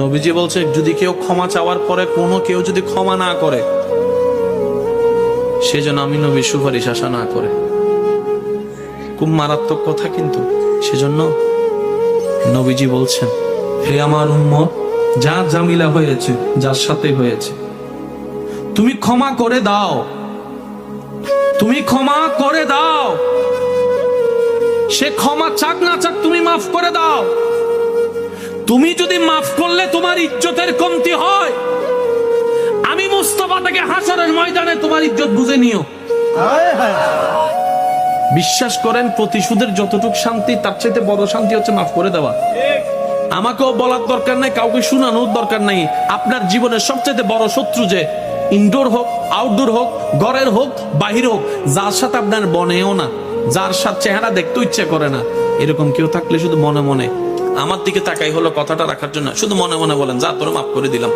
নবীজি বলছে যদি কেউ ক্ষমা চাওয়ার পরে কোনো কেউ যদি ক্ষমা না করে, সেজন্য আমি নবীর সুপারিশ আশা না করে। খুব মারাত্মক কথা কিন্তু। সেজন্য নবীজি বলছেন, হে আমার উম্মত, যা জামিলা হয়েছে, যার সাথে হয়েছে, তুমি ক্ষমা করে দাও, তুমি ক্ষমা করে দাও। সে ক্ষমা চাক না চাক, তুমি মাফ করে দাও। তুমি যদি মাফ করলে তোমার ইজ্জতের কমতি হয়, আমি মুস্তাফা থেকে হাসরের ময়দানে তোমার ইজ্জত বুঝে নিও। বিশ্বাস করেন, প্রতিশোধের যতটুকু শান্তি, তার চাইতে বড় শান্তি হচ্ছে মাফ করে দেওয়া। আমাকেও বলার দরকার নাই, কাউকে শোনানোর দরকার নাই। আপনার জীবনের সবচেয়ে বড় শত্রু যে ইনডোর হোক, আউটডোর হোক, ঘরের হোক, বাহির হোক, যার সাথে আপনার বনেও না, যার সাথে চেহারা দেখতে ইচ্ছে করে না, এরকম কেউ থাকলে শুধু মনে মনে আমার দিকে তাকাই হলো কথাটা রাখার জন্য, শুধু মনে মনে বলেন, যা তোরে মাফ করে দিলাম।